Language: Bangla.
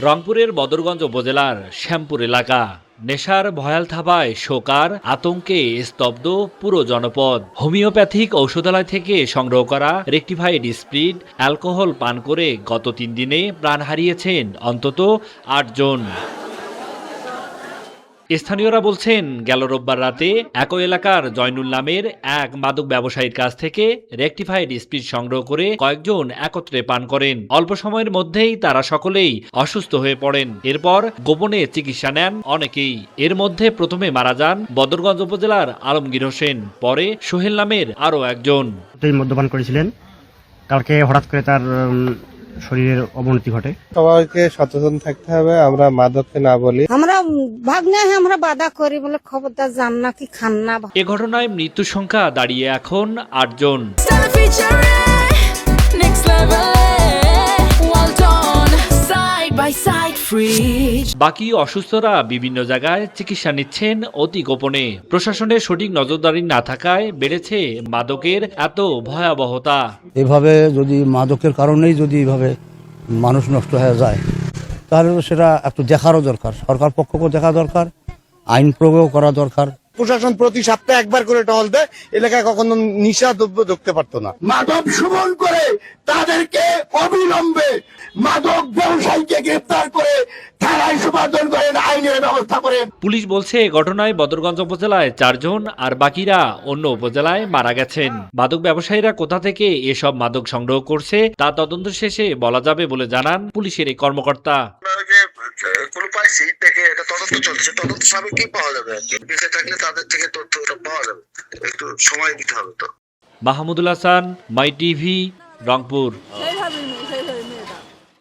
রংপুরের বদরগঞ্জ উপজেলার শ্যামপুর এলাকা নেশার ভয়াল থাবায় শোকার আতঙ্কে স্তব্ধ পুরো জনপদ। হোমিওপ্যাথিক ঔষধালয় থেকে সংগ্রহ করা রেকটিফাইড স্পিরিট অ্যালকোহল পান করে গত ৩ দিনে প্রাণ হারিয়েছেন অন্তত ৮ জন। স্থানীয়রা বলছেন, গেল রোববার রাতে একই এলাকার জয়নুল নামের এক মাদক ব্যবসায়ীর কাছ থেকে রেকটিফাইড স্পিরিট সংগ্রহ করে কয়েকজন একত্রে পান করেন। অল্প সময়ের মধ্যেই তারা সকলেই অসুস্থ হয়ে পড়েন। এরপর গোপনে চিকিৎসা নেন অনেকেই। এর মধ্যে প্রথমে মারা যান বদরগঞ্জ উপজেলার আলমগীর হোসেন, পরে সোহেল নামের আরও একজন। মদ্যপান করেছিলেন, কালকে হঠাৎ করে তার শরীরের অবনতি ঘটে। সবাইকে সচেতন থাকতে হবে, আমরা মাদককে না বলি। আমরা ভাগ্নে আমরা বাধা করি বলে খবরদার যান না কি খান না। এ ঘটনায় মৃত্যুর সংখ্যা দাঁড়িয়ে এখন ৮ জন। বাকি অসুস্থরা বিভিন্ন জায়গায় চিকিৎসা নিচ্ছেন অতি গোপনে। প্রশাসনের সঠিক নজরদারি না থাকায় বেড়েছে মাদকের এত ভয়াবহতা। এভাবে যদি মাদকের কারণেই যদি এভাবে মানুষ নষ্ট হয়ে যায়, তাহলে তো সেটা একটু দেখারও দরকার। সরকার পক্ষকেও দেখা দরকার, আইন প্রয়োগ করা দরকার। প্রশাসন প্রতি সপ্তাহে একবার করে টহল দেয়, এলাকায় কখনো নিশা দ্রব্য ঢুকতে পারতো না। মাদক সেবন করে তাদেরকে অবিলম্বে মাদক ব্যবসায়ীকে গ্রেফতার করে থানায় সোপর্দ করেন, আইনের ব্যবস্থা করেন। পুলিশ বলছে ঘটনায় বদরগঞ্জ উপজেলায় ৪ জন আর বাকিরা অন্য উপজেলায় মারা গেছেন। মাদক ব্যবসায়ীরা কোথা থেকে এসব মাদক সংগ্রহ করছে তা তদন্ত শেষে বলা যাবে বলে জানান পুলিশের এই কর্মকর্তা। কোনো পাইছি থেকে এটা তদন্ত চলছে, তদন্ত সাপেক্ষে পাওয়া যাবে। বেঁচে থাকলে তাদের থেকে তথ্যটা পাওয়া যাবে, একটু সময় দিতে হবে। তো মাহমুদুল হাসান, মাই টিভি, রংপুর।